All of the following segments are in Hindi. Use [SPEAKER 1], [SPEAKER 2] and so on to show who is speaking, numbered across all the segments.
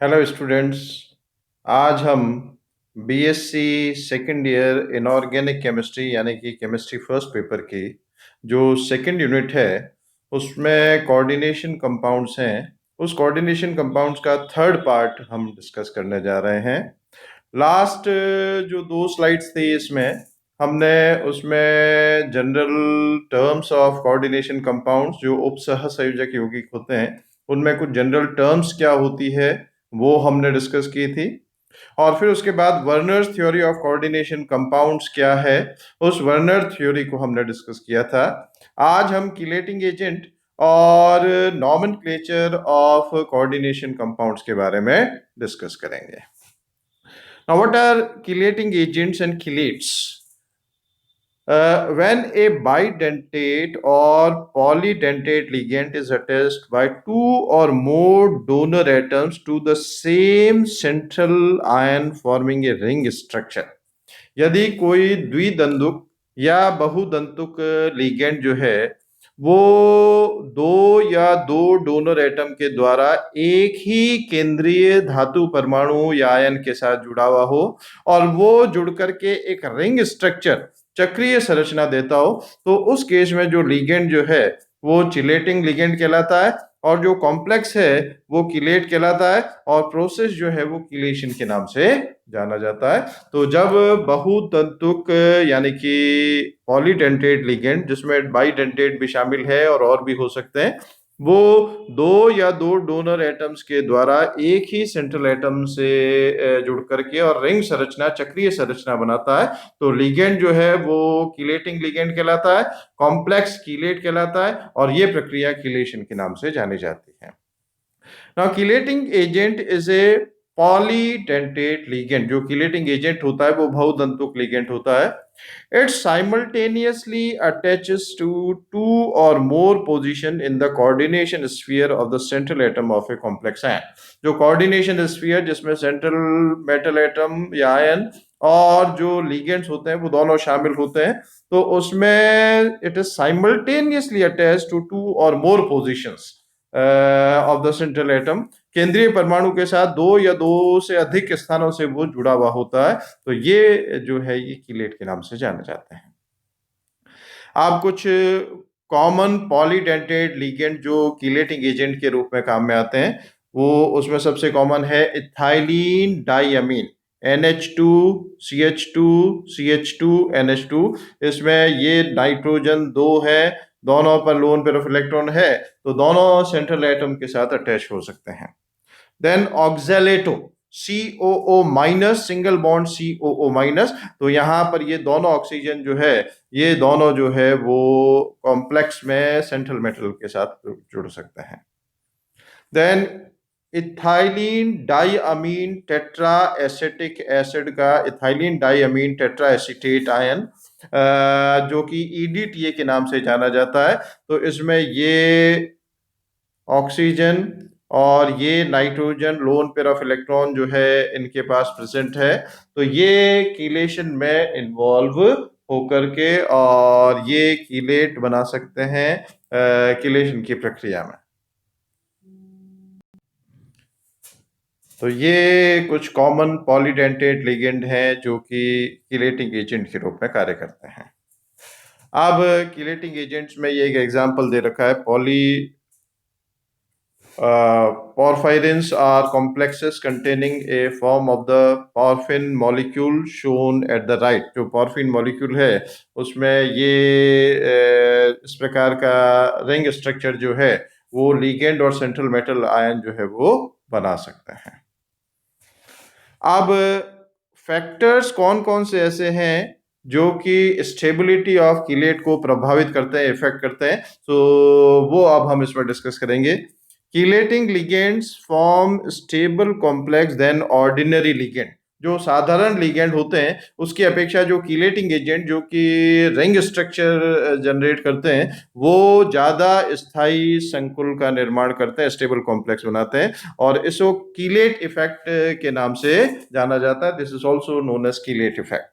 [SPEAKER 1] Hello students. आज हम BSc second year inorganic chemistry यानी कि केमिस्ट्री फर्स्ट पेपर की जो सेकंड यूनिट है उसमें कोऑर्डिनेशन कंपाउंड्स हैं। उस कोऑर्डिनेशन कंपाउंड्स का थर्ड पार्ट हम डिस्कस करने जा रहे हैं। लास्ट जो दो स्लाइड्स थी इसमें हमने उसमें general terms of coordination compounds जो उपसह संयोजक यौगिक होते हैं उनमें कुछ जनरल टर्म्स क्या होती है वो हमने डिस्कस की थी। और फिर उसके बाद Werner's theory of coordination compounds क्या है उस वर्नर थ्योरी को हमने डिस्कस किया था। आज हम किलेटिंग एजेंट और नॉमेनक्लेचर ऑफ कोऑर्डिनेशन कंपाउंड्स के बारे में डिस्कस करेंगे। Now, what are chelating agents and chelates? When a bidentate or polydentate ligand is attached by two or more donor atoms to the same central ion forming a ring structure, यदि कोई द्विदंतुक या बहुदंतुक लिगेंड जो है वो दो या दो डोनर एटम के द्वारा एक ही केंद्रीय धातु परमाणु या आयन के साथ जुड़ा हुआ हो और वो जुड़ करके एक रिंग स्ट्रक्चर चक्रीय संरचना देता हो तो उस केस में जो लिगेंड जो है वो चिलेटिंग लिगेंड कहलाता है और जो कॉम्प्लेक्स है वो किलेट कहलाता है और प्रोसेस जो है वो किलेशन के नाम से जाना जाता है। तो जब बहुतंतुक यानी कि पॉलीडेंटेट लिगेंड जिसमें बाइडेंटेट भी शामिल है और भी हो सकते हैं वो दो या दो डोनर एटम्स के द्वारा एक ही सेंट्रल एटम से जुड़ करके और रिंग संरचना चक्रीय संरचना बनाता है तो लिगेंड जो है वो किलेटिंग लिगेंड कहलाता है, कॉम्प्लेक्स किलेट कहलाता है और ये प्रक्रिया किलेशन के नाम से जानी जाती है। Now chelating agent is a polydentate ligand. जो किलेटिंग एजेंट होता है वो बहुदंतुक लिगेंड होता है। It simultaneously attaches to two or more position in the coordination sphere of the central atom of a complex ion. जो coordination sphere जिसमें central metal atom या ion और जो ligands होते हैं वो दोनों शामिल होते हैं तो उसमें it is simultaneously attached to two or more positions of the central atom. केंद्रीय परमाणु के साथ दो या दो से अधिक स्थानों से वो जुड़ा हुआ होता है तो ये जो है ये किलेट के नाम से जाने जाते हैं। आप कुछ कॉमन पॉलीडेंटेट लिगेंड जो किलेटिंग एजेंट के रूप में काम में आते हैं वो उसमें सबसे कॉमन है ethylene डाइअमीन NH2 CH2 CH2 NH2। इसमें ये नाइट्रोजन दो है, दोनों पर लोन पेयर ऑफ इलेक्ट्रॉन है तो दोनों सेंट्रल एटम के साथ अटैच हो सकते हैं। Then oxalato COO minus single bond COO minus, तो यहाँ पर ये दोनों ऑक्सीजन जो है ये दोनों जो है वो कॉम्प्लेक्स में सेंट्रल मेटल के साथ जुड़ सकते हैं। Then ethylene diamine tetra acetic acid का ethylene diamine tetra acetate ion जो कि EDTA के नाम से जाना जाता है तो इसमें ये ऑक्सीजन और ये nitrogen lone pair of electron जो है इनके पास प्रेजेंट है तो ये कीलेशन में इन्वॉल्व होकर के और ये कीलेट बना सकते हैं कीलेशन की प्रक्रिया में। तो ये कुछ कॉमन पॉलीडेंटेट लिगेंड हैं जो कि किलेटिंग एजेंट के रूप में कार्य करते हैं। अब किलेटिंग एजेंट्स में ये एक एग्जांपल दे रखा है porphyrins are complexes containing a form of the porphyrin molecule shown at the right। जो porphyrin molecule है उसमें ये इस प्रकार का रिंग स्ट्रक्चर जो है वो लिगेंड और सेंट्रल मेटल आयन जो है वो बना सकते हैं। अब फैक्टर्स कौन कौन से ऐसे हैं जो कि स्टेबिलिटी ऑफ किलेट को प्रभावित करते हैं, इफेक्ट करते हैं, तो वो अब हम इसमें डिस्कस करेंगे। Chelating ligands form stable complex then ordinary ligand. जो साधारण लिगेंड होते हैं उसकी अपेक्षा जो किलेटिंग एजेंट जो कि रिंग स्ट्रक्चर जनरेट करते हैं वो ज़्यादा स्थायी संकुल का निर्माण करते हैं, स्टेबल कॉम्प्लेक्स बनाते हैं और इसको किलेट इफेक्ट के नाम से जाना जाता है। This is also known as chelate effect.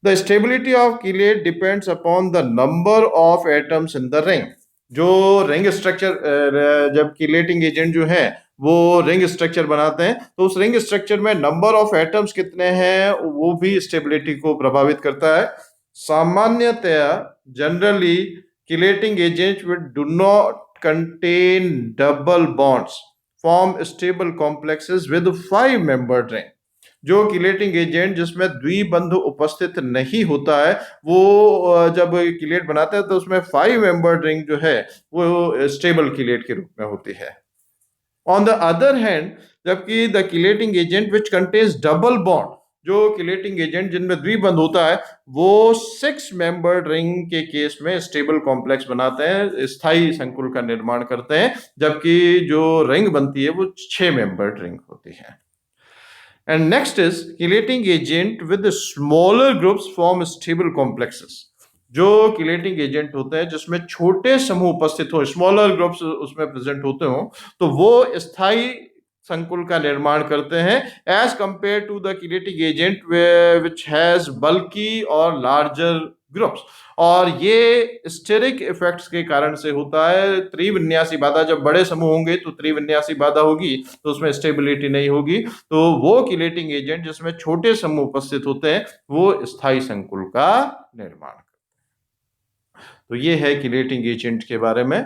[SPEAKER 1] The stability of chelate depends upon the number of atoms in the ring. जो रिंग स्ट्रक्चर जब किलेटिंग एजेंट जो है वो रिंग स्ट्रक्चर बनाते हैं, तो उस रिंग स्ट्रक्चर में नंबर ऑफ एटम्स कितने हैं वो भी स्टेबिलिटी को प्रभावित करता है। सामान्यतया generally chelating agents which do not contain double bonds form stable complexes with 5-membered ring। जो किलेटिंग एजेंट जिसमें द्विबंध उपस्थित नहीं होता है वो जब किलेट बनाता है तो उसमें 5-membered रिंग जो है वो स्टेबल किलेट के रूप में होती है। ऑन द अदर हैंड जबकि the chelating agent which contains double bond, जो किलेटिंग एजेंट जिनमें द्विबंध होता है वो 6-membered रिंग के केस में स्टेबल कॉम्प्लेक्स बनाते हैं, स्थायी संकुल का निर्माण करते हैं, जबकि जो रिंग बनती है वो 6-membered रिंग होती है। And next is chelating agent with the smaller groups form stable complexes। जो किलेटिंग एजेंट होते हैं जिसमें छोटे समूह उपस्थित हो, स्मॉलर ग्रुप्स उसमें प्रेजेंट होते हो, तो वो स्थायी संकुल का निर्माण करते हैं as compare to the chelating agent which has bulky और लार्जर ग्रुप्स। और ये स्टेरिक इफेक्ट्स के कारण से होता है। त्रिविन्यासी बाधा, जब बड़े समूह होंगे तो त्रिविन्यासी बाधा होगी तो उसमें स्टेबिलिटी नहीं होगी, तो वो किलेटिंग एजेंट जिसमें छोटे समूह उपस्थित होते हैं वो स्थायी संकुल का निर्माण करते हैं। तो ये है किलेटिंग एजेंट के बारे में।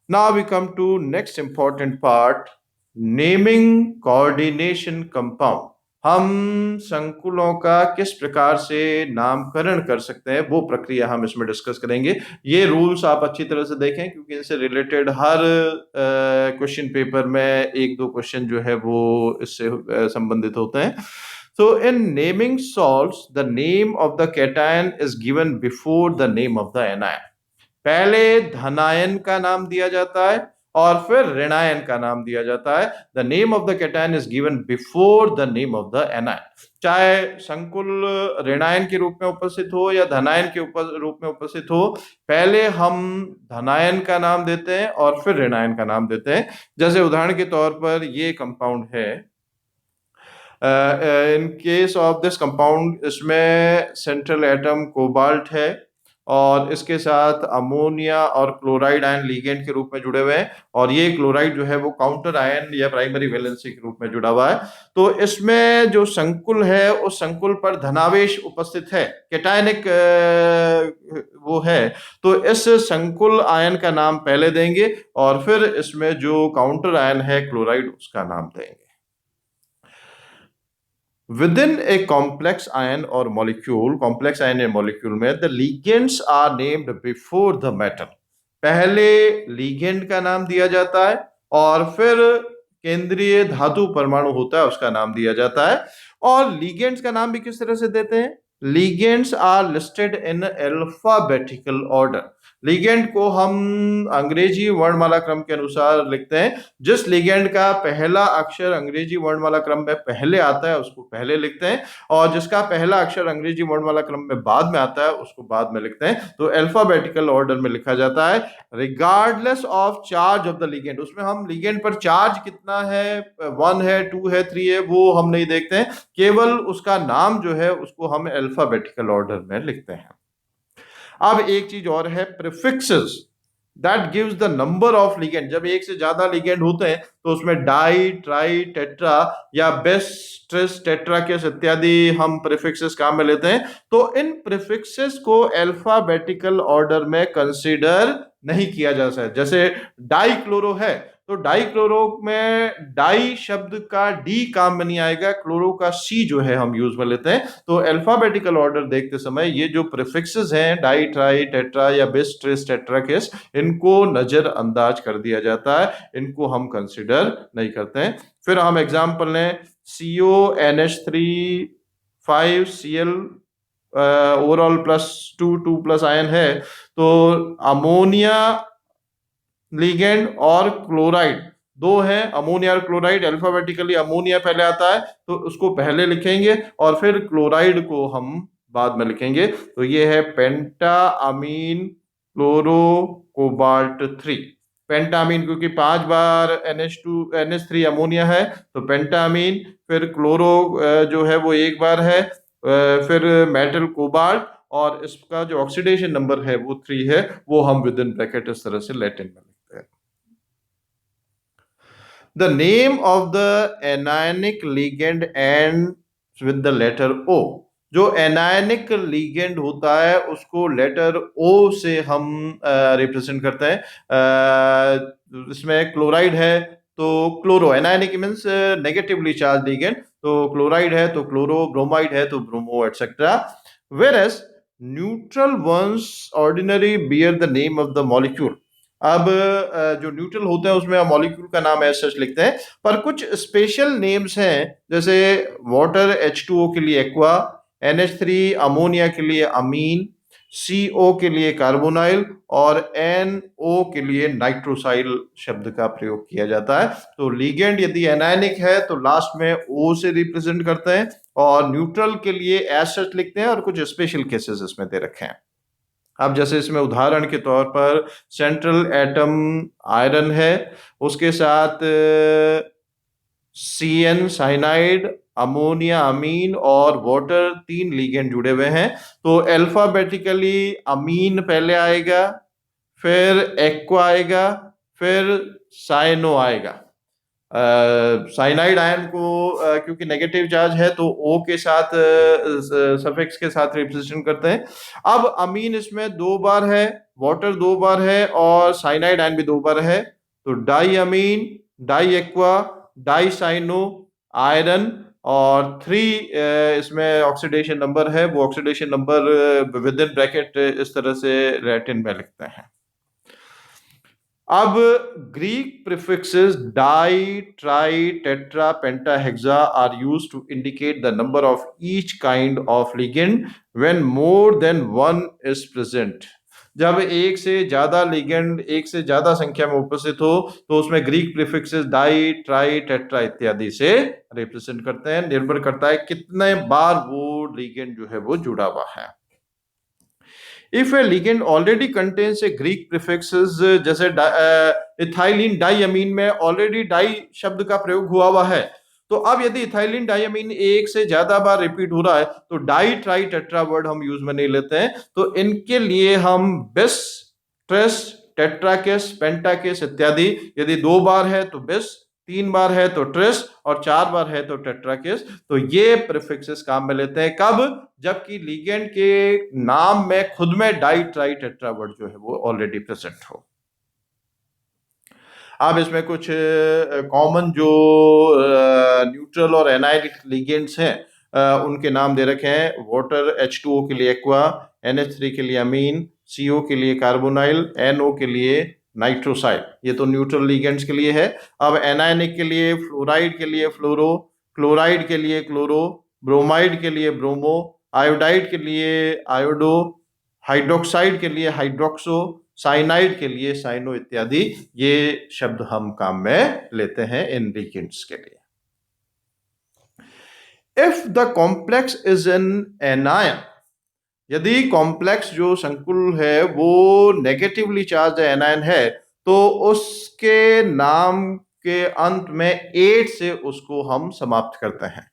[SPEAKER 1] Now we come to next important part, naming coordination compound. हम संकुलों का किस प्रकार से नामकरण कर सकते हैं वो प्रक्रिया हम इसमें डिस्कस करेंगे। ये रूल्स आप अच्छी तरह से देखें क्योंकि इनसे रिलेटेड हर क्वेश्चन पेपर में एक दो क्वेश्चन जो है वो इससे संबंधित होते हैं। So in naming salts, the name of the cation is given before the name of the anion। पहले धनायन का नाम दिया जाता है और फिर ऋणायन का नाम दिया जाता है। The name of the cation is given before the name of the anion. चाहे संकुल ऋणायन के रूप में उपस्थित हो या धनायन के रूप में उपस्थित हो, पहले हम धनायन का नाम देते हैं और फिर ऋणायन का नाम देते हैं। जैसे उदाहरण के तौर पर ये कंपाउंड है, in case of this compound इसमें सेंट्रल एटम कोबाल्ट है और इसके साथ अमोनिया और क्लोराइड आयन लीगेंड के रूप में जुड़े हुए हैं, और ये क्लोराइड जो है वो काउंटर आयन या प्राइमरी वैलेंसी के रूप में जुड़ा हुआ है। तो इसमें जो संकुल है उस संकुल पर धनावेश उपस्थित है, कैटायनिक वो है, तो इस संकुल आयन का नाम पहले देंगे और फिर इसमें जो काउंटर आयन है क्लोराइड उसका नाम देंगे। Within a complex ion or molecule, complex ion and molecule में the ligands are named before the metal। पहले ligand का नाम दिया जाता है और फिर केंद्रीय धातु परमाणु होता है उसका नाम दिया जाता है। और ligands का नाम भी किस तरह से देते हैं? Ligands are listed in alphabetical order। Ligand को हम अंग्रेजी वर्णमाला क्रम के अनुसार लिखते हैं। जिस लिगेंड का पहला अक्षर अंग्रेजी वर्णमाला क्रम में पहले आता है उसको पहले लिखते हैं, और जिसका पहला अक्षर अंग्रेजी वर्णमाला क्रम में बाद में आता है उसको बाद में लिखते हैं। तो अल्फाबेटिकल ऑर्डर में लिखा जाता है regardless of charge of the ligand. उसमें हम लिगेंड पर चार्ज कितना है, 1 है, 2 है, 3 है, वो हम नहीं देखते हैं, केवल उसका नाम जो है उसको हम अल्फाबेटिकल ऑर्डर में लिखते हैं। अब एक चीज और है, prefixes that gives the number of ligand. जब एक से ज्यादा लिगेंड होते हैं तो उसमें डाई, ट्राई, टेट्रा या बेस, ट्रिस, टेट्राकेस इत्यादि हम प्रीफिक्सेस काम में लेते हैं। तो इन प्रीफिक्सेस को अल्फाबेटिकल ऑर्डर में कंसीडर नहीं किया जा सकता। जैसे डाई क्लोरो है तो डाई क्लोरो में डाई शब्द का डी काम में नहीं आएगा, क्लोरो का सी जो है हम यूज में लेते हैं। तो अल्फाबेटिकल ऑर्डर देखते समय ये जो प्रीफिक्सेस हैं डाई, ट्राई, टेट्रा या बिस, ट्रिस, टेट्राकेस, इनको नजरअंदाज कर दिया जाता है, इनको हम कंसिडर नहीं करते हैं। फिर हम एग्जांपल लें, CONH3 5Cl ओवरऑल +2 आयन है, तो अमोनिया लिगेंड और क्लोराइड दो हैं, अमोनिया और क्लोराइड। अल्फाबेटिकली अमोनिया पहले आता है तो उसको पहले लिखेंगे और फिर क्लोराइड को हम बाद में लिखेंगे। तो ये है पेंटाअमीन क्लोरो कोबाल्ट 3। पेंटाअमीन क्योंकि 5 बार NH3 अमोनिया है तो पेंटाअमीन, फिर क्लोरो जो है वो 1 बार है, फिर मेटल कोबाल्ट, और इसका जो ऑक्सीडेशन नंबर है वो 3 है, वो हम विद इन ब्रैकेट इस तरह से लैटिन में लिखते हैं। The name of the anionic ligand end with the letter O. जो एनायनिक लिगेंड होता है उसको लेटर ओ से हम रिप्रेजेंट करते हैं। इसमें क्लोराइड है तो chloro, anionic means negatively charge ligand, तो क्लोराइड है तो क्लोरो, ब्रोमाइड है तो bromo, etcetera. Whereas neutral ones ordinary bear the name of the molecule. अब जो न्यूट्रल होते हैं उसमें हम मॉलिक्यूल का नाम ऐसे लिखते हैं, पर कुछ स्पेशल नेम्स हैं, जैसे वाटर H2O के लिए एक्वा, NH3 अमोनिया के लिए अमीन, CO के लिए कार्बोनाइल और NO के लिए नाइट्रोसाइल शब्द का प्रयोग किया जाता है। तो लिगेंड यदि एनायनिक है तो लास्ट में O से रिप्रेजेंट करते हैं, और न्यूट्रल के लिए एज सच लिखते हैं, और कुछ स्पेशल केसेस इसमें दे रखे हैं। अब जैसे इसमें उदाहरण के तौर पर सेंट्रल एटम आयरन है, उसके साथ CN साइनाइड, अमोनिया अमीन और वाटर, 3 लिगेंड जुड़े हुए हैं। तो अल्फाबेटिकली अमीन पहले आएगा, फिर एक्वा आएगा, फिर साइनो आएगा। साइनाइड आयन को क्योंकि नेगेटिव चार्ज है तो O के साथ सफिक्स के साथ रिप्रेजेंट करते हैं। अब अमीन इसमें 2 बार है, वाटर 2 बार है और साइनाइड आयन भी 2 बार है, तो diamine, diaqua, dicyano, iron, और 3 इसमें ऑक्सीडेशन नंबर है, वो oxidation number with in bracket इस तरह से लैटिन में लिखते हैं। अब Greek prefixes di, tri, tetra, penta, hexa are used to indicate the number of each kind of ligand when more than one is present. जब एक से ज्यादा लिगेंड, एक से ज्यादा संख्या में उपस्थित हो, तो उसमें Greek prefixes di, tri, tetra इत्यादि से रिप्रेजेंट करते हैं। निर्भर करता है कितने बार वो लिगेंड जो है वो जुड़ा हुआ है। If a ligand already contains a Greek prefixes, जैसे इथाइलिन डाइअमीन में ऑलरेडी डाई शब्द का प्रयोग हुआ है, तो अब यदि इथाइलिन डाइअमीन एक से ज्यादा बार रिपीट हो रहा है तो डाई, ट्राई, टेट्रा वर्ड हम यूज में नहीं लेते हैं। तो इनके लिए हम बिस, ट्रेस, टेट्राकेस, पेंटाकेस इत्यादि, यदि 2 बार है तो बिस, 3 बार है तो ट्रेस और 4 बार है तो टेट्राकेस, तो ये प्रीफिक्सेस काम में लेते हैं। कब? जबकि लिगेंड के नाम में खुद में डाई, ट्राई, टेट्रा वर्ड जो है वो ऑलरेडी प्रेजेंट हो। अब इसमें कुछ कॉमन जो न्यूट्रल और एनायनिक लिगेंड्स हैं उनके नाम दे रखे हैं। वाटर H2O के लिए एक्वा, NH3 के लिए अमीन, CO के लिए कार्बोनाइल, NO के लिए नाइट्रोसाइल। ये तो न्यूट्रल लिगेंड्स के लिए है। अब एनायनिक के लिए फ्लोराइड के लिए फ्लोरो, क्लोराइड के लिए क्लोरो, ब्रोमाइड के लिए ब्रोमो, आयोडाइड के लिए आयोडो, हाइड्रोक्साइड के लिए हाइड्रोक्सो, साइनाइड के लिए साइनो इत्यादि ये शब्द हम काम में लेते हैं इन लिगेंड्स के लिए। If the complex is an anion, यदि कॉम्प्लेक्स जो संकुल है वो नेगेटिवली चार्ज एनायन है, तो उसके नाम के अंत में 8 से उसको हम समाप्त करते हैं।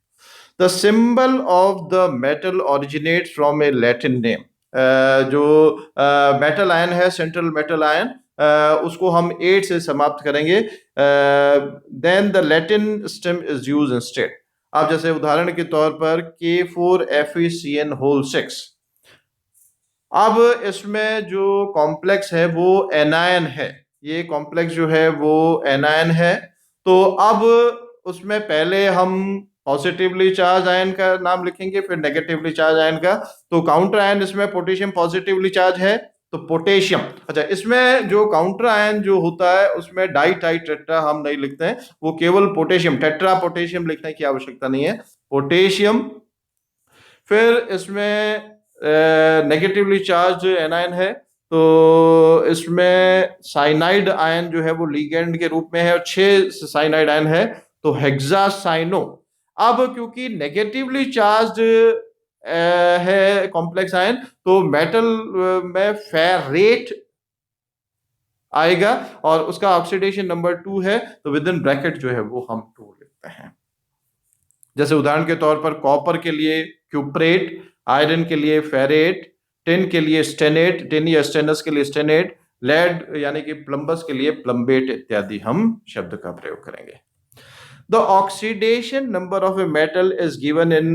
[SPEAKER 1] The symbol of the metal originates from a Latin name. जो मेटल आयन है, सेंट्रल मेटल आयन, उसको हम 8 से समाप्त करेंगे। Then the Latin stem is use instead. अब जैसे उदाहरण के तौर पर K4FeCN6। अब इसमें जो कॉम्प्लेक्स है वो एनायन है, ये कॉम्प्लेक्स जो है वो एनायन है। तो अब उसमें पहले हम पॉजिटिवली चार्ज आयन का नाम लिखेंगे, फिर नेगेटिवली चार्ज आयन का। तो काउंटर आयन इसमें पोटेशियम पॉजिटिवली चार्ज है तो पोटेशियम। अच्छा, इसमें जो काउंटर आयन जो होता है उसमें डाई, ट्राई, टेट्रा हम नहीं लिखते हैं, वो केवल पोटेशियम, टेट्रा पोटेशियम लिखने की आवश्यकता नहीं है, पोटेशियम। फिर इसमें नेगेटिवली चार्ज एनायन है तो इसमें साइनाइड आयन जो है वो लिगेंड के रूप में है और 6 साइनाइड आयन है तो हेक्सासाइनो। अब क्योंकि नेगेटिवली चार्ज है कॉम्प्लेक्स आयन तो मेटल में फेरेट आएगा और उसका ऑक्सीडेशन नंबर 2 है, तो विद इन ब्रैकेट जो है वो हम 2 लिखते हैं। जैसे उदाहरण के तौर पर कॉपर के लिए क्यूप्रेट, आयरन के लिए फेरेट, टिन के लिए स्टेनेट, टिन या स्टेनस के लिए स्टेनेट, लेड यानी कि प्लम्बस के लिए प्लम्बेट इत्यादि हम शब्द का प्रयोग करेंगे। The oxidation number of a metal is given in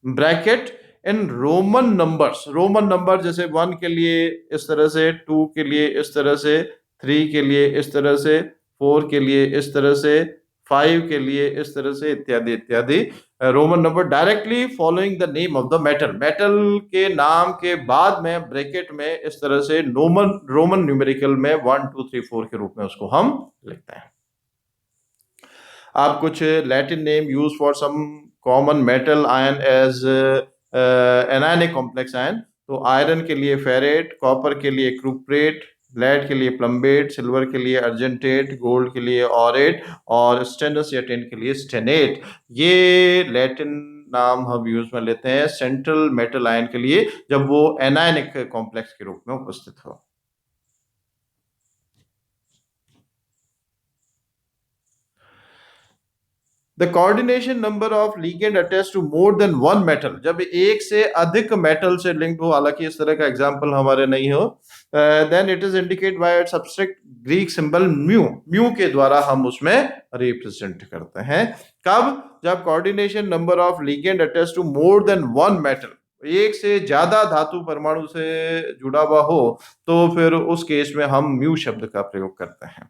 [SPEAKER 1] bracket in Roman numbers. Roman number जैसे 1 के लिए इस तरह से, 2 के लिए इस तरह से, 3 के लिए इस तरह से, 4 के लिए इस तरह से, 5 के लिए इस तरह से, इत्यादि इत्यादि। Roman number directly following the name of the metal, metal के नाम के बाद में ब्रैकेट में इस तरह से रोमन न्यूमेरिकल में 1 2 3 4 के रूप में उसको हम लिखते हैं। आप कुछ Latin name use for some common metal ion as anionic complex ion. तो आयरन के लिए फेरेट, कॉपर के लिए क्रूप्रेट, लेड के लिए प्लम्बेट, सिल्वर के लिए अर्जेंटेट, गोल्ड के लिए ऑरेट और स्टेनस या टिन के लिए स्टेनेट। ये लैटिन नाम हम यूज में लेते हैं सेंट्रल मेटल आयन के लिए जब वो एनायनिक कॉम्प्लेक्स के रूप में उपस्थित हो। The coordination number of ligand attach to more than one metal, जब एक से अधिक मेटल से लिंक्ड हो, हालांकि इस तरह का एग्जांपल हमारे नहीं हो, then it is indicate by its subtract Greek symbol mu. Mu के द्वारा हम उसमें रिप्रेजेंट करते हैं। कब? जब coordination number of ligand attach to more than one metal, एक से ज्यादा धातु परमाणु से जुड़ा हुआ हो, तो फिर उस केस में हम म्यू शब्द का प्रयोग करते हैं।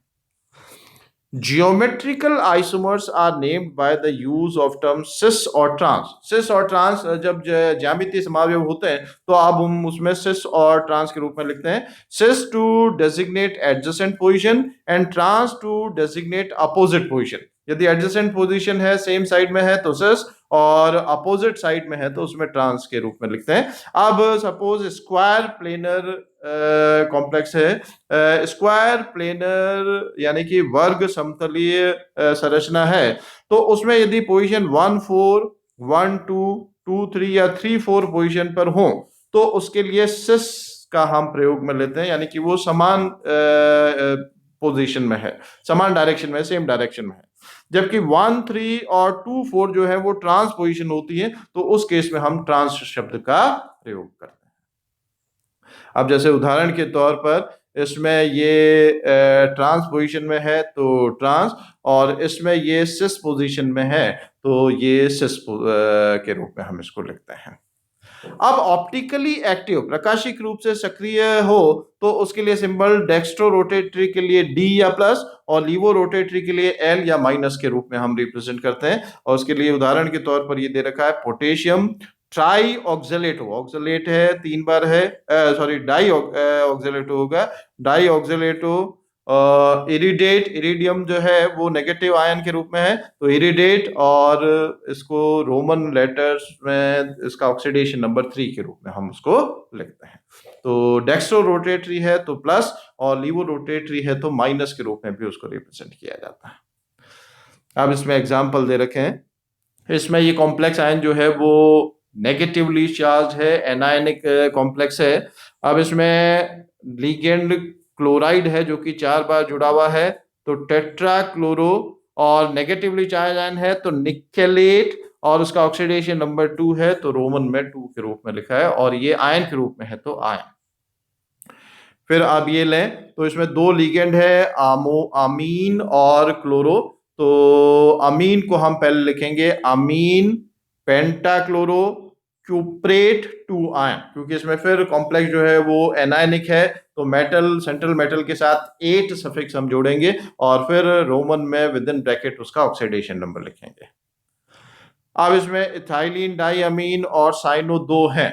[SPEAKER 1] Geometrical isomers are named by the use of term cis और trans। cis और trans जब ज्यामितीय समावयव होते हैं तो अब हम उसमें cis और trans के रूप में लिखते हैं। cis to designate adjacent position and trans to designate opposite position। यदि एडजेसेंट पोजीशन है, सेम साइड में है तो cis, और अपोजिट साइड में है तो उसमें ट्रांस के रूप में लिखते हैं। अब सपोज स्क्वायर प्लेनर कॉम्प्लेक्स है, स्क्वायर प्लेनर यानी कि वर्ग समतलीय संरचना है, तो उसमें यदि पोजीशन 1 4 1 2 2 3 या 3 4 पोजीशन पर हो तो उसके लिए सिस का हम प्रयोग में लेते हैं, यानी कि वो समान पोजीशन में है, समान डायरेक्शन में, सेम डायरेक्शन में है। जबकि 1 3 और 2 4 जो है वो ट्रांस पोजीशन होती है, तो उस केस में हम ट्रांस शब्द का प्रयोग करते हैं। अब जैसे उदाहरण के तौर पर इसमें ये ट्रांस पोजीशन में है तो ट्रांस, और इसमें ये सिस पोजीशन में है तो ये सिस के रूप में हम इसको लिखते हैं। अब ऑप्टिकली एक्टिव, प्रकाशिक रूप से सक्रिय हो, तो उसके लिए सिंबल डेक्स्ट्रो रोटेटरी के लिए D या प्लस और लीवो रोटेटरी के लिए L या माइनस के रूप में हम रिप्रेजेंट करते हैं। और उसके लिए उदाहरण के तौर पर ये दे रखा है पोटेशियम ट्राई ऑक्सलेटो, ऑक्सलेट है 3 बार है, सॉरी डाई ऑक्सलेटो होगा, डाई ऑक्सलेटो। इरिडेट, इरिडियम जो है वो नेगेटिव आयन के रूप में है तो इरिडेट, और इसको रोमन लेटर्स में इसका ऑक्सीडेशन नंबर 3 के रूप में हम उसको लिखते हैं। तो डेक्स्ट्रो रोटेटरी है तो प्लस, और लीवो रोटेटरी है तो माइनस के रूप में भी उसको रिप्रेजेंट किया जाता है। अब इसमें एग्जाम्पल दे रखे हैं। इसमें ये कॉम्प्लेक्स आयन जो है वो नेगेटिवली चार्ज है, एनायनिक कॉम्प्लेक्स है। अब इसमें लिगेंड क्लोराइड है जो कि 4 बार जुड़ा हुआ है तो टेट्रा क्लोरो, और नेगेटिवली चार्ज आयन है तो निकेलेट, और उसका ऑक्सीडेशन नंबर 2 है तो रोमन में 2 के रूप में लिखा है, और ये आयन के रूप में है तो आयन। फिर आप ये लें तो इसमें 2 लिगेंड है, अमीन और क्लोरो। तो अमीन को हम पहले लिखेंगे अमीन पेंटाक्लोरो क्यूप्रेट 2 आयन, क्योंकि इसमें फिर कॉम्प्लेक्स जो है वो एनायनिक है तो मेटल, सेंट्रल मेटल के साथ 8 सफिक्स हम जोड़ेंगे और फिर रोमन में विद इन ब्रैकेट उसका ऑक्सीडेशन नंबर लिखेंगे। अब इसमें इथाइलिन डाइअमीन और साइनो 2 हैं।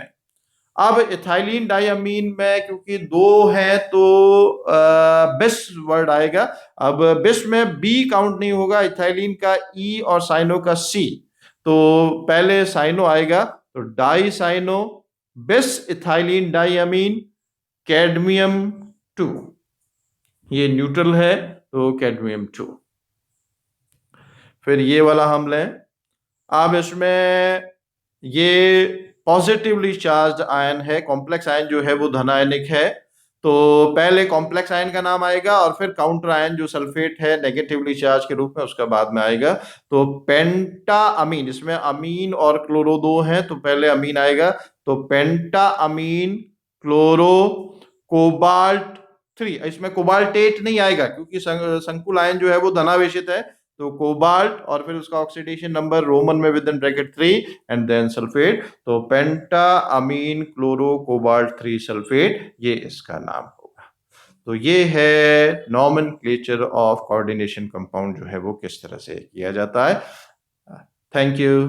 [SPEAKER 1] अब इथाइलिन डाइअमीन में क्योंकि 2 है तो बिस वर्ड आएगा। अब बिस में बी काउंट नहीं होगा, इथाइलिन का ई और साइनो का सी, तो पहले साइनो आएगा तो डाई साइनो बिस इथाइलिन डाइअमीन कैडमियम 2, ये न्यूट्रल है तो कैडमियम 2। फिर ये वाला हम लें। अब इसमें ये पॉजिटिवली चार्ज आयन है, कॉम्प्लेक्स आयन जो है वो धनायनिक है, तो पहले कॉम्प्लेक्स आयन का नाम आएगा और फिर काउंटर आयन जो सल्फेट है नेगेटिवली चार्ज के रूप में उसका बाद में आएगा। तो पेंटा अमीन, इसमें अमीन और क्लोरो 2 हैं तो पहले अमीन आएगा तो पेंटा अमीन क्लोरो कोबाल्ट 3। इसमें कोबाल्टेट नहीं आएगा क्योंकि संकुल आयन जो है वो धनावेशित है तो कोबाल्ट और फिर उसका ऑक्सीडेशन नंबर रोमन में with in bracket 3 and then sulphate, तो penta ammine chloro cobalt 3 sulphate, ये इसका नाम होगा। तो ये है नॉमेनक्लेचर ऑफ कोऑर्डिनेशन कंपाउंड जो है वो किस तरह से किया जाता है। Thank you.